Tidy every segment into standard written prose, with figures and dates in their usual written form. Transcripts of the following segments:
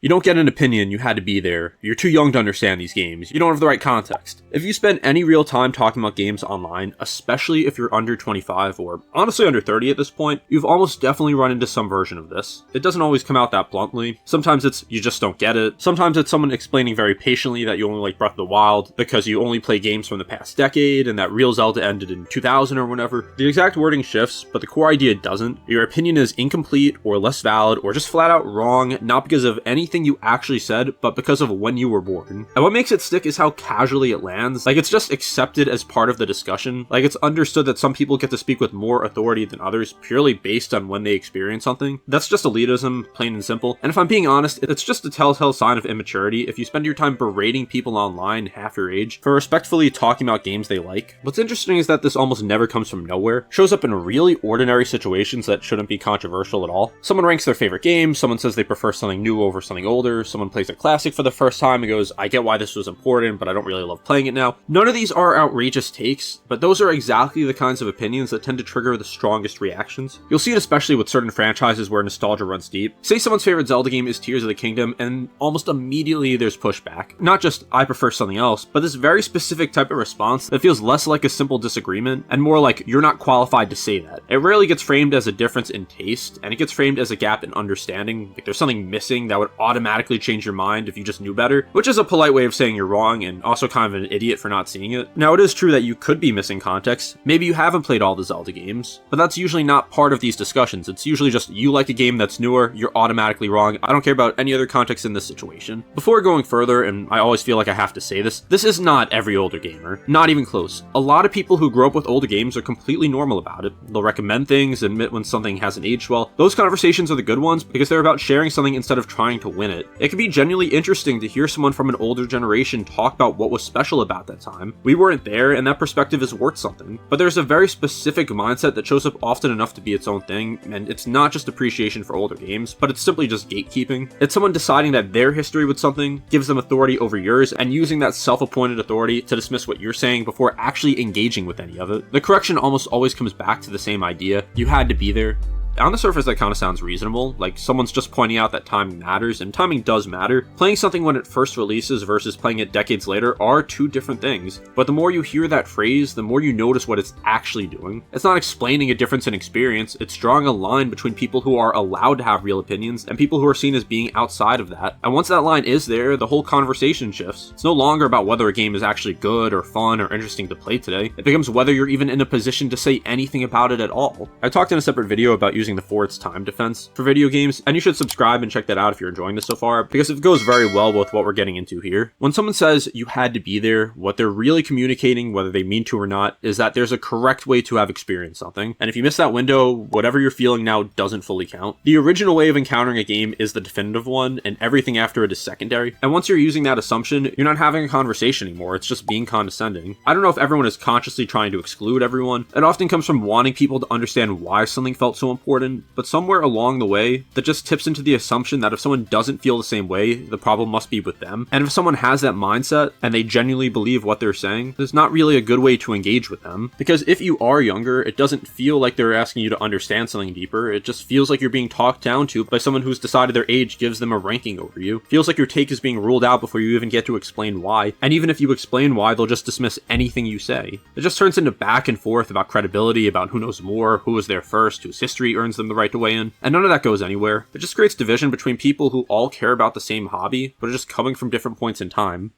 You don't get an opinion, you had to be there. You're too young to understand these games. You don't have the right context. If you spend any real time talking about games online, especially if you're under 25 or honestly under 30 at this point, you've almost definitely run into some version of this. It doesn't always come out that bluntly. Sometimes it's you just don't get it. Sometimes it's someone explaining very patiently that you only like Breath of the Wild because you only play games from the past decade and that real Zelda ended in 2000 or whatever. The exact wording shifts, but the core idea doesn't. Your opinion is incomplete or less valid or just flat out wrong, not because of anything you actually said, but because of when you were born. And what makes it stick is how casually it lands. Like, it's just accepted as part of the discussion. Like, it's understood that some people get to speak with more authority than others purely based on when they experience something. That's just elitism, plain and simple. And if I'm being honest, it's just a telltale sign of immaturity if you spend your time berating people online half your age for respectfully talking about games they like. What's interesting is that this almost never comes from nowhere. Shows up in really ordinary situations that shouldn't be controversial at all. Someone ranks their favorite game, someone says they prefer something new over something older, someone plays a classic for the first time and goes, I get why this was important, but I don't really love playing it now. None of these are outrageous takes, but those are exactly the kinds of opinions that tend to trigger the strongest reactions. You'll see it especially with certain franchises where nostalgia runs deep. Say someone's favorite Zelda game is Tears of the Kingdom, and almost immediately there's pushback. Not just, I prefer something else, but this very specific type of response that feels less like a simple disagreement and more like you're not qualified to say that. It rarely gets framed as a difference in taste, and it gets framed as a gap in understanding. Like there's something missing that would automatically change your mind if you just knew better, which is a polite way of saying you're wrong and also kind of an idiot for not seeing it. Now, it is true that you could be missing context. Maybe you haven't played all the Zelda games, but that's usually not part of these discussions. It's usually just you like a game that's newer, you're automatically wrong. I don't care about any other context in this situation. Before going further, and I always feel like I have to say this is not every older gamer. Not even close. A lot of people who grew up with older games are completely normal about it. They'll recommend things, admit when something hasn't aged well. Those conversations are the good ones because they're about sharing something instead of trying to win it. It can be genuinely interesting to hear someone from an older generation talk about what was special about that time. We weren't there, and that perspective is worth something. But there's a very specific mindset that shows up often enough to be its own thing, and it's not just appreciation for older games, but it's simply just gatekeeping. It's someone deciding that their history with something gives them authority over yours, and using that self-appointed authority to dismiss what you're saying before actually engaging with any of it. The correction almost always comes back to the same idea. You had to be there. On the surface, that kind of sounds reasonable, like someone's just pointing out that timing matters, and timing does matter. Playing something when it first releases versus playing it decades later are two different things, but the more you hear that phrase, the more you notice what it's actually doing. It's not explaining a difference in experience, it's drawing a line between people who are allowed to have real opinions and people who are seen as being outside of that. And once that line is there, the whole conversation shifts. It's no longer about whether a game is actually good or fun or interesting to play today. It becomes whether you're even in a position to say anything about it at all. I talked in a separate video about using the for its time defense for video games, and you should subscribe and check that out if you're enjoying this so far, because it goes very well with what we're getting into here. When someone says you had to be there, what they're really communicating, whether they mean to or not, is that there's a correct way to have experienced something, and if you miss that window, whatever you're feeling now doesn't fully count. The original way of encountering a game is the definitive one, and everything after it is secondary, and once you're using that assumption, you're not having a conversation anymore, it's just being condescending. I don't know if everyone is consciously trying to exclude everyone. It often comes from wanting people to understand why something felt so important, but somewhere along the way, that just tips into the assumption that if someone doesn't feel the same way, the problem must be with them. And if someone has that mindset, and they genuinely believe what they're saying, there's not really a good way to engage with them. Because if you are younger, it doesn't feel like they're asking you to understand something deeper, it just feels like you're being talked down to by someone who's decided their age gives them a ranking over you. It feels like your take is being ruled out before you even get to explain why, and even if you explain why, they'll just dismiss anything you say. It just turns into back and forth about credibility, about who knows more, who was there first, whose history earns them the right to weigh in, and none of that goes anywhere. It just creates division between people who all care about the same hobby, but are just coming from different points in time.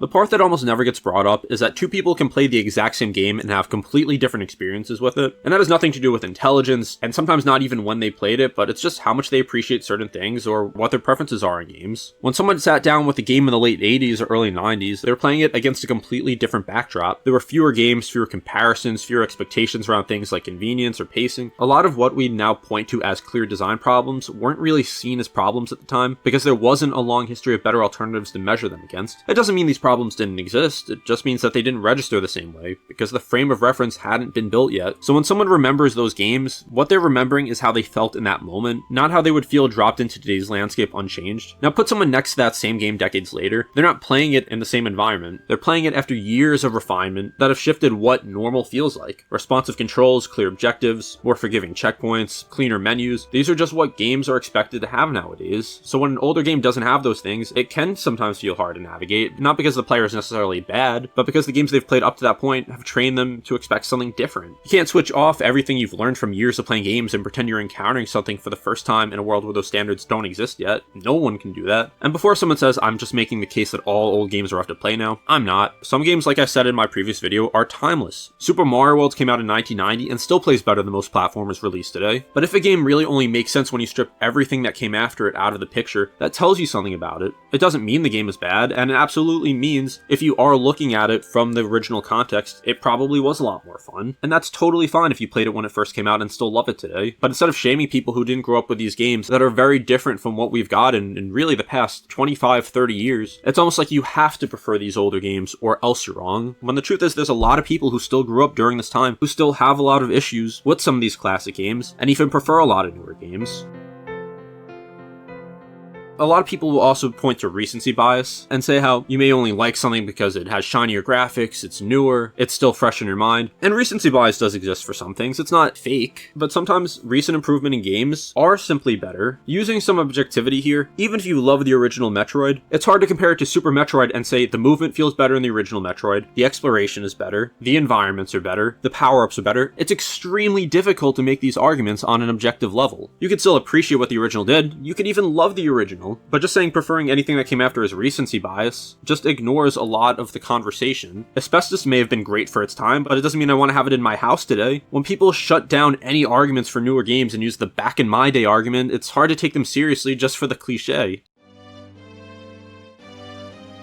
The part that almost never gets brought up is that two people can play the exact same game and have completely different experiences with it, and that has nothing to do with intelligence, and sometimes not even when they played it, but it's just how much they appreciate certain things or what their preferences are in games. When someone sat down with a game in the late 80s or early 90s, they were playing it against a completely different backdrop. There were fewer games, fewer comparisons, fewer expectations around things like convenience or pacing. A lot of what we now point to as clear design problems weren't really seen as problems at the time, because there wasn't a long history of better alternatives to measure them against. It doesn't mean these problems problems didn't exist, it just means that they didn't register the same way, because the frame of reference hadn't been built yet. So when someone remembers those games, what they're remembering is how they felt in that moment, not how they would feel dropped into today's landscape unchanged. Now put someone next to that same game decades later, they're not playing it in the same environment. They're playing it after years of refinement that have shifted what normal feels like. Responsive controls, clear objectives, more forgiving checkpoints, cleaner menus. These are just what games are expected to have nowadays. So when an older game doesn't have those things, it can sometimes feel hard to navigate, not because the player is necessarily bad, but because the games they've played up to that point have trained them to expect something different. You can't switch off everything you've learned from years of playing games and pretend you're encountering something for the first time in a world where those standards don't exist yet. No one can do that. And before someone says I'm just making the case that all old games are rough to play now, I'm not. Some games, like I said in my previous video, are timeless. Super Mario World came out in 1990 and still plays better than most platformers released today. But if a game really only makes sense when you strip everything that came after it out of the picture, that tells you something about it. It doesn't mean the game is bad, and it absolutely means if you are looking at it from the original context, it probably was a lot more fun. And that's totally fine if you played it when it first came out and still love it today. But instead of shaming people who didn't grow up with these games that are very different from what we've got in really the past 25, 30 years, it's almost like you have to prefer these older games or else you're wrong. When the truth is there's a lot of people who still grew up during this time who still have a lot of issues with some of these classic games and even prefer a lot of newer games. A lot of people will also point to recency bias and say how you may only like something because it has shinier graphics, it's newer, it's still fresh in your mind. And recency bias does exist for some things. It's not fake, but sometimes recent improvement in games are simply better. Using some objectivity here, even if you love the original Metroid, it's hard to compare it to Super Metroid and say the movement feels better in the original Metroid, the exploration is better, the environments are better, the power-ups are better. It's extremely difficult to make these arguments on an objective level. You can still appreciate what the original did, you can even love the original, but just saying preferring anything that came after is recency bias just ignores a lot of the conversation. Asbestos may have been great for its time, but it doesn't mean I want to have it in my house today. When people shut down any arguments for newer games and use the back in my day argument, it's hard to take them seriously just for the cliche.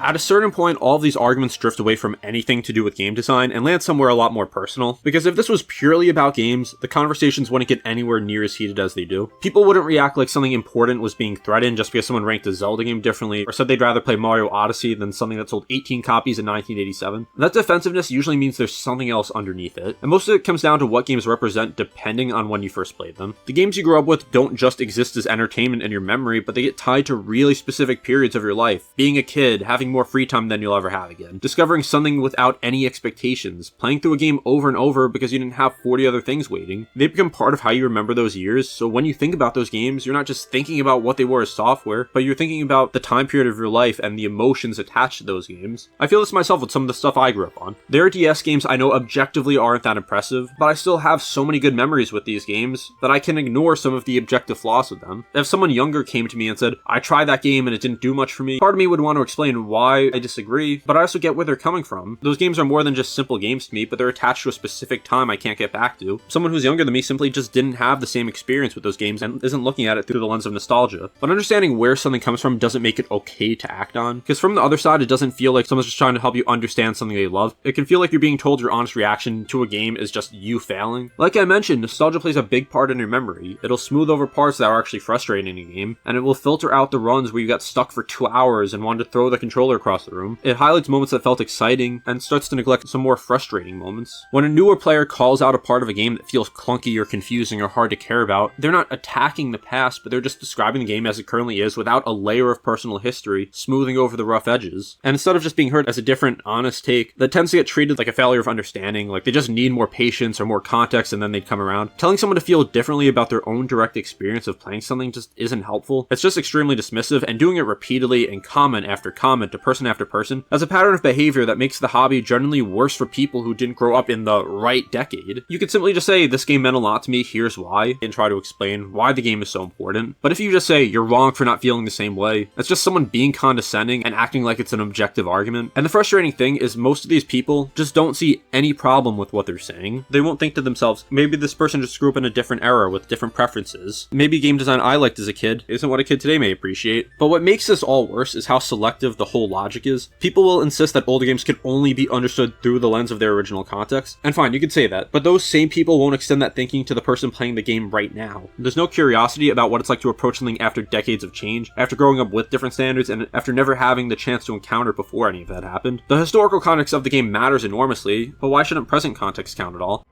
At a certain point, all of these arguments drift away from anything to do with game design and land somewhere a lot more personal, because if this was purely about games, the conversations wouldn't get anywhere near as heated as they do. People wouldn't react like something important was being threatened just because someone ranked a Zelda game differently, or said they'd rather play Mario Odyssey than something that sold 18 copies in 1987. That defensiveness usually means there's something else underneath it, and most of it comes down to what games represent depending on when you first played them. The games you grew up with don't just exist as entertainment in your memory, but they get tied to really specific periods of your life. Being a kid, having more free time than you'll ever have again, discovering something without any expectations, playing through a game over and over because you didn't have 40 other things waiting. They become part of how you remember those years, so when you think about those games, you're not just thinking about what they were as software, but you're thinking about the time period of your life and the emotions attached to those games. I feel this myself with some of the stuff I grew up on. There are DS games I know objectively aren't that impressive, but I still have so many good memories with these games that I can ignore some of the objective flaws with them. If someone younger came to me and said, I tried that game and it didn't do much for me, part of me would want to explain why I disagree, but I also get where they're coming from. Those games are more than just simple games to me, but they're attached to a specific time I can't get back to. Someone who's younger than me simply just didn't have the same experience with those games and isn't looking at it through the lens of nostalgia. But understanding where something comes from doesn't make it okay to act on, because from the other side, it doesn't feel like someone's just trying to help you understand something they love. It can feel like you're being told your honest reaction to a game is just you failing. Like I mentioned, nostalgia plays a big part in your memory. It'll smooth over parts that are actually frustrating in a game, and it will filter out the runs where you got stuck for 2 hours and wanted to throw the controller across the room. It highlights moments that felt exciting and starts to neglect some more frustrating moments. When a newer player calls out a part of a game that feels clunky or confusing or hard to care about, they're not attacking the past, but they're just describing the game as it currently is without a layer of personal history smoothing over the rough edges. And instead of just being heard as a different, honest take, that tends to get treated like a failure of understanding, like they just need more patience or more context and then they'd come around. Telling someone to feel differently about their own direct experience of playing something just isn't helpful. It's just extremely dismissive, and doing it repeatedly and comment after comment to person after person as a pattern of behavior that makes the hobby generally worse for people who didn't grow up in the right decade. You could simply just say, this game meant a lot to me, here's why, and try to explain why the game is so important. But if you just say, you're wrong for not feeling the same way, that's just someone being condescending and acting like it's an objective argument. And the frustrating thing is most of these people just don't see any problem with what they're saying. They won't think to themselves, maybe this person just grew up in a different era with different preferences. Maybe game design I liked as a kid isn't what a kid today may appreciate. But what makes this all worse is how selective the whole logic is, people will insist that older games can only be understood through the lens of their original context. And fine, you could say that, but those same people won't extend that thinking to the person playing the game right now. There's no curiosity about what it's like to approach something after decades of change, after growing up with different standards, and after never having the chance to encounter before any of that happened. The historical context of the game matters enormously, but why shouldn't present context count at all?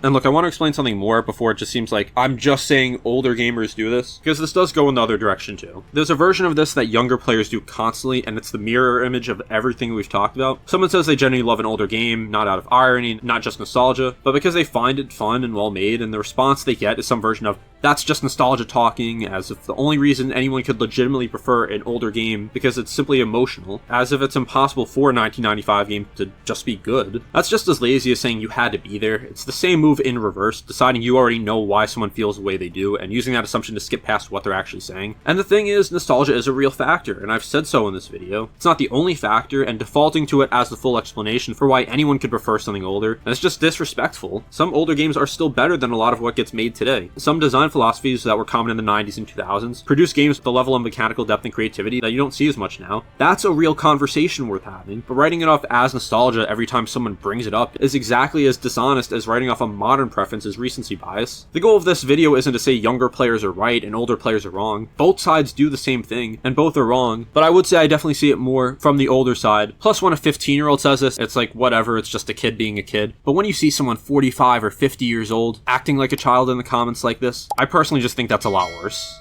And look, I want to explain something more before it just seems like I'm just saying older gamers do this, because this does go in the other direction too. There's a version of this that younger players do constantly, and it's the mirror image of everything we've talked about. Someone says they genuinely love an older game, not out of irony, not just nostalgia, but because they find it fun and well made, and the response they get is some version of, that's just nostalgia talking, as if the only reason anyone could legitimately prefer an older game because it's simply emotional, as if it's impossible for a 1995 game to just be good. That's just as lazy as saying you had to be there. It's the same move in reverse, deciding you already know why someone feels the way they do, and using that assumption to skip past what they're actually saying. And the thing is, nostalgia is a real factor, and I've said so in this video. It's not the only factor, and defaulting to it as the full explanation for why anyone could prefer something older, and it's just disrespectful. Some older games are still better than a lot of what gets made today. Some design philosophies that were common in the 90s and 2000s produce games with a level of mechanical depth and creativity that you don't see as much now. That's a real conversation worth having, but writing it off as nostalgia every time someone brings it up is exactly as dishonest as writing off a modern preference as recency bias. The goal of this video isn't to say younger players are right and older players are wrong. Both sides do the same thing, and both are wrong, but I would say I definitely see it more from the older side. Plus, when a 15-year-old says this, it's like, whatever, it's just a kid being a kid. But when you see someone 45 or 50 years old acting like a child in the comments like this, I personally just think that's a lot worse.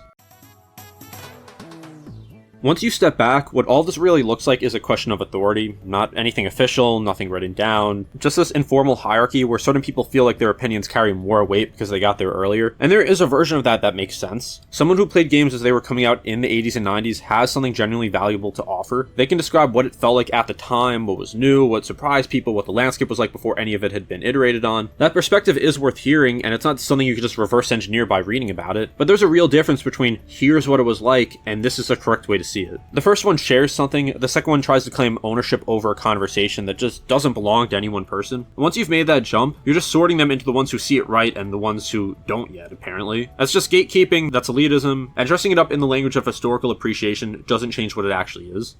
Once you step back, what all this really looks like is a question of authority, not anything official, nothing written down, just this informal hierarchy where certain people feel like their opinions carry more weight because they got there earlier. And there is a version of that makes sense. Someone who played games as they were coming out in the 80s and 90s has something genuinely valuable to offer. They can describe what it felt like at the time, what was new, what surprised people, what the landscape was like before any of it had been iterated on. That perspective is worth hearing, and it's not something you can just reverse engineer by reading about it, but there's a real difference between here's what it was like and this is the correct way to see it. The first one shares something, the second one tries to claim ownership over a conversation that just doesn't belong to any one person. Once you've made that jump, you're just sorting them into the ones who see it right and the ones who don't yet, apparently. That's just gatekeeping, that's elitism, and dressing it up in the language of historical appreciation doesn't change what it actually is.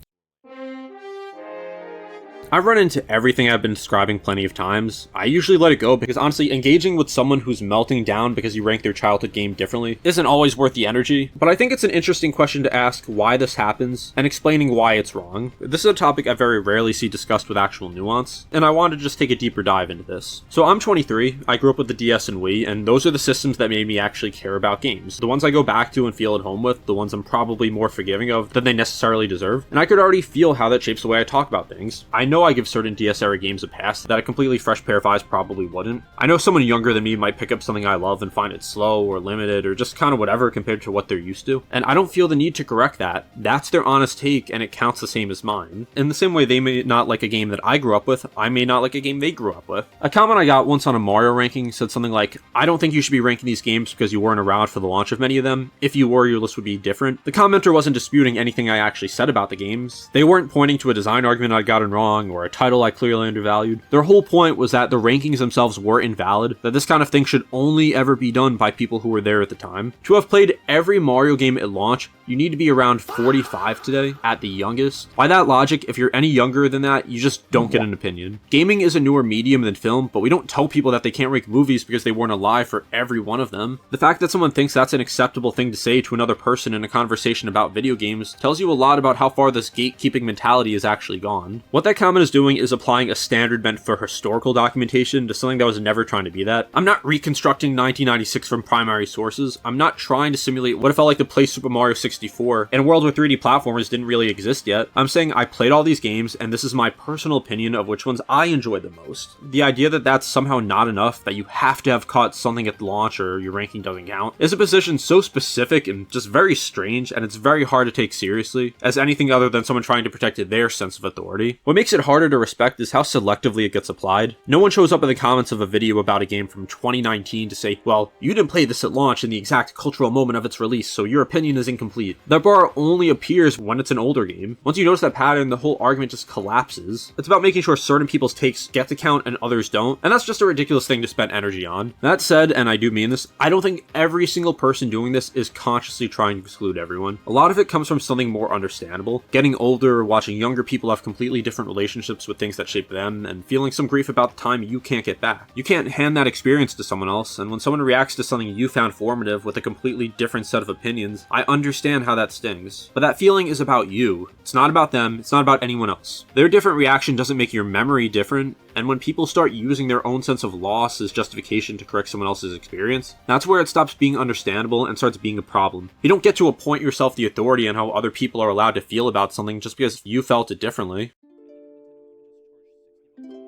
I've run into everything I've been describing plenty of times. I usually let it go because honestly, engaging with someone who's melting down because you rank their childhood game differently isn't always worth the energy, but I think it's an interesting question to ask why this happens and explaining why it's wrong. This is a topic I very rarely see discussed with actual nuance, and I wanted to just take a deeper dive into this. So I'm 23, I grew up with the DS and Wii, and those are the systems that made me actually care about games. The ones I go back to and feel at home with, the ones I'm probably more forgiving of than they necessarily deserve, and I could already feel how that shapes the way I talk about things. I know I give certain DS-era games a pass that a completely fresh pair of eyes probably wouldn't. I know someone younger than me might pick up something I love and find it slow or limited or just kind of whatever compared to what they're used to, and I don't feel the need to correct that. That's their honest take, and it counts the same as mine. In the same way they may not like a game that I grew up with, I may not like a game they grew up with. A comment I got once on a Mario ranking said something like, I don't think you should be ranking these games because you weren't around for the launch of many of them. If you were, your list would be different. The commenter wasn't disputing anything I actually said about the games. They weren't pointing to a design argument I'd gotten wrong or a title I clearly undervalued. Their whole point was that the rankings themselves were invalid, that this kind of thing should only ever be done by people who were there at the time. To have played every Mario game at launch, you need to be around 45 today, at the youngest. By that logic, if you're any younger than that, you just don't get an opinion. Gaming is a newer medium than film, but we don't tell people that they can't rank movies because they weren't alive for every one of them. The fact that someone thinks that's an acceptable thing to say to another person in a conversation about video games tells you a lot about how far this gatekeeping mentality has actually gone. What that comment is doing is applying a standard meant for historical documentation to something that was never trying to be that. I'm not reconstructing 1996 from primary sources. I'm not trying to simulate what it felt like to play Super Mario 64 in a world where 3D platformers didn't really exist yet. I'm saying I played all these games, and this is my personal opinion of which ones I enjoyed the most. The idea that that's somehow not enough, that you have to have caught something at launch or your ranking doesn't count, is a position so specific and just very strange, and it's very hard to take seriously as anything other than someone trying to protect their sense of authority. What makes it it harder to respect is how selectively it gets applied. No one shows up in the comments of a video about a game from 2019 to say, well, you didn't play this at launch in the exact cultural moment of its release, so your opinion is incomplete. That bar only appears when it's an older game. Once you notice that pattern, the whole argument just collapses. It's about making sure certain people's takes get to count and others don't, and that's just a ridiculous thing to spend energy on. That said, and I do mean this, I don't think every single person doing this is consciously trying to exclude everyone. A lot of it comes from something more understandable. Getting older, watching younger people have completely different relationships with things that shape them, and feeling some grief about the time you can't get back. You can't hand that experience to someone else, and when someone reacts to something you found formative with a completely different set of opinions, I understand how that stings. But that feeling is about you. It's not about them, it's not about anyone else. Their different reaction doesn't make your memory different, and when people start using their own sense of loss as justification to correct someone else's experience, that's where it stops being understandable and starts being a problem. You don't get to appoint yourself the authority on how other people are allowed to feel about something just because you felt it differently.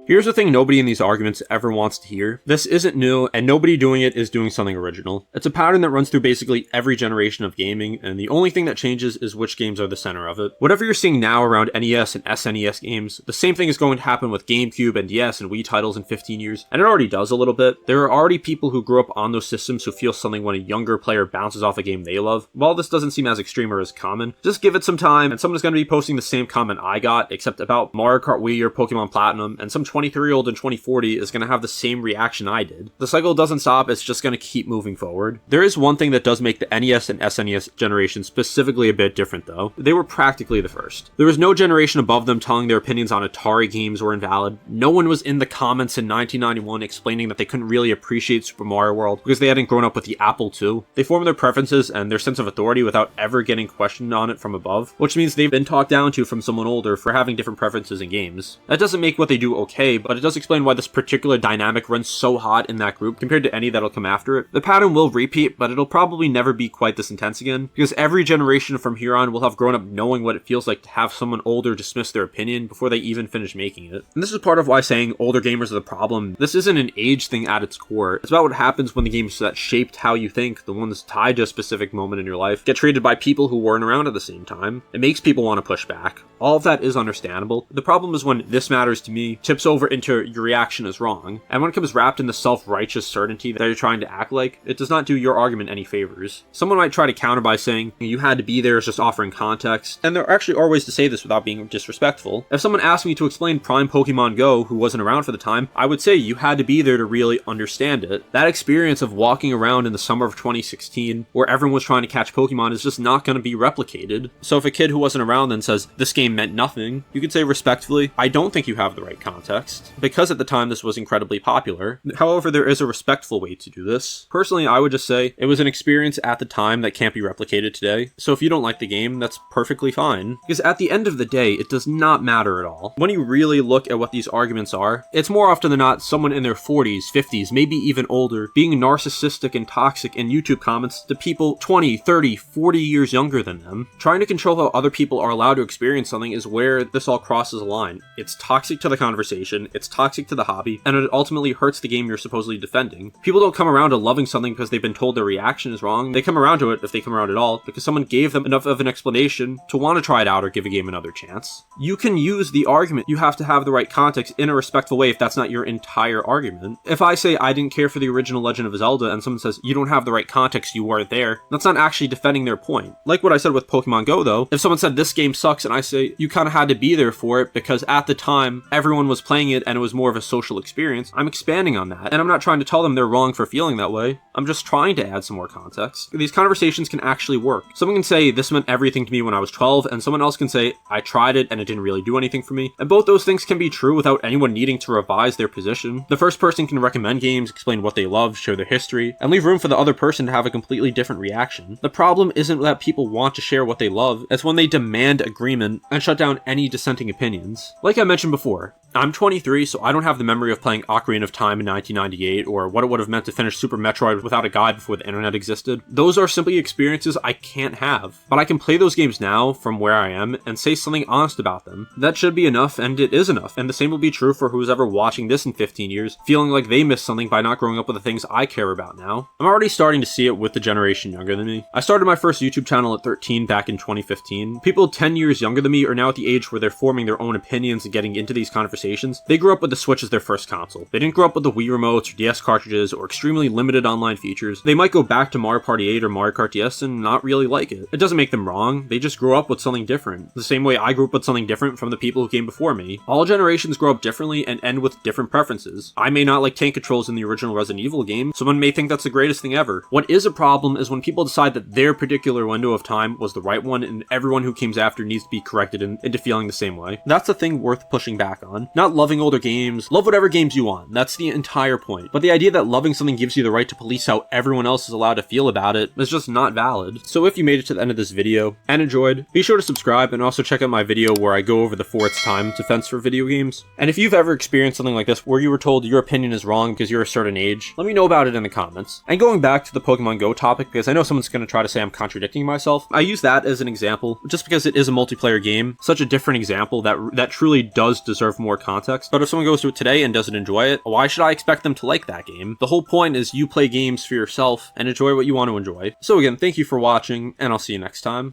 Here's the thing nobody in these arguments ever wants to hear. This isn't new, and nobody doing it is doing something original. It's a pattern that runs through basically every generation of gaming, and the only thing that changes is which games are the center of it. Whatever you're seeing now around NES and SNES games, the same thing is going to happen with GameCube and DS and Wii titles in 15 years, and it already does a little bit. There are already people who grew up on those systems who feel something when a younger player bounces off a game they love. While this doesn't seem as extreme or as common, just give it some time, and someone's going to be posting the same comment I got, except about Mario Kart Wii or Pokemon Platinum, and some 23-year-old in 2040 is going to have the same reaction I did. The cycle doesn't stop, it's just going to keep moving forward. There is one thing that does make the NES and SNES generation specifically a bit different though. They were practically the first. There was no generation above them telling their opinions on Atari games were invalid. No one was in the comments in 1991 explaining that they couldn't really appreciate Super Mario World because they hadn't grown up with the Apple II. They formed their preferences and their sense of authority without ever getting questioned on it from above, which means they've been talked down to from someone older for having different preferences in games. That doesn't make what they do okay, but it does explain why this particular dynamic runs so hot in that group compared to any that'll come after it. The pattern will repeat, but it'll probably never be quite this intense again, because every generation from here on will have grown up knowing what it feels like to have someone older dismiss their opinion before they even finish making it. And this is part of why saying older gamers are the problem. This isn't an age thing at its core. It's about what happens when the games that shaped how you think, the ones tied to a specific moment in your life, get treated by people who weren't around at the same time. It makes people want to push back. All of that is understandable. The problem is when this matters to me tips over into your reaction is wrong, and when it comes wrapped in the self-righteous certainty that you're trying to act like, it does not do your argument any favors. Someone might try to counter by saying, you had to be there is just offering context, and there actually are ways to say this without being disrespectful. If someone asked me to explain Prime Pokemon Go who wasn't around for the time, I would say you had to be there to really understand it. That experience of walking around in the summer of 2016, where everyone was trying to catch Pokemon, is just not going to be replicated. So if a kid who wasn't around then says, this game meant nothing, you could say respectfully, I don't think you have the right context, because at the time this was incredibly popular. However, there is a respectful way to do this. Personally, I would just say it was an experience at the time that can't be replicated today. So if you don't like the game, that's perfectly fine. Because at the end of the day, it does not matter at all. When you really look at what these arguments are, it's more often than not someone in their 40s, 50s, maybe even older, being narcissistic and toxic in YouTube comments to people 20, 30, 40 years younger than them. Trying to control how other people are allowed to experience something is where this all crosses a line. It's toxic to the conversation, it's toxic to the hobby, and it ultimately hurts the game you're supposedly defending. People don't come around to loving something because they've been told their reaction is wrong. They come around to it, if they come around at all, because someone gave them enough of an explanation to want to try it out or give a game another chance. You can use the argument. You have to have the right context in a respectful way if that's not your entire argument. If I say I didn't care for the original Legend of Zelda and someone says you don't have the right context, you weren't there, that's not actually defending their point. Like what I said with Pokemon Go though, if someone said this game sucks and I say you kind of had to be there for it because at the time everyone was playing it and it was more of a social experience, I'm expanding on that. And I'm not trying to tell them they're wrong for feeling that way. I'm just trying to add some more context. These conversations can actually work. Someone can say this meant everything to me when I was 12, and someone else can say I tried it and it didn't really do anything for me. And both those things can be true without anyone needing to revise their position. The first person can recommend games, explain what they love, share their history, and leave room for the other person to have a completely different reaction. The problem isn't that people want to share what they love, it's when they demand agreement and shut down any dissenting opinions. Like I mentioned before, I'm 23, so I don't have the memory of playing Ocarina of Time in 1998, or what it would have meant to finish Super Metroid without a guide before the internet existed. Those are simply experiences I can't have. But I can play those games now, from where I am, and say something honest about them. That should be enough, and it is enough. And the same will be true for who's ever watching this in 15 years, feeling like they missed something by not growing up with the things I care about now. I'm already starting to see it with the generation younger than me. I started my first YouTube channel at 13 back in 2015. People 10 years younger than me are now at the age where they're forming their own opinions and getting into these conversations. They grew up with the Switch as their first console. They didn't grow up with the Wii remotes or DS cartridges or extremely limited online features. They might go back to Mario Party 8 or Mario Kart DS and not really like it. It doesn't make them wrong, they just grew up with something different. The same way I grew up with something different from the people who came before me. All generations grow up differently and end with different preferences. I may not like tank controls in the original Resident Evil game, someone may think that's the greatest thing ever. What is a problem is when people decide that their particular window of time was the right one and everyone who comes after needs to be corrected into feeling the same way. That's the thing worth pushing back on. Not loving older games, love whatever games you want, that's the entire point. But the idea that loving something gives you the right to police how everyone else is allowed to feel about it is just not valid. So if you made it to the end of this video and enjoyed, be sure to subscribe and also check out my video where I go over the For It's Time defense for video games. And if you've ever experienced something like this where you were told your opinion is wrong because you're a certain age, let me know about it in the comments. And going back to the Pokemon Go topic, because I know someone's going to try to say I'm contradicting myself, I use that as an example just because it is a multiplayer game, such a different example that truly does deserve more context. But if someone goes to it today and doesn't enjoy it, why should I expect them to like that game? The whole point is you play games for yourself and enjoy what you want to enjoy. So again, thank you for watching, and I'll see you next time.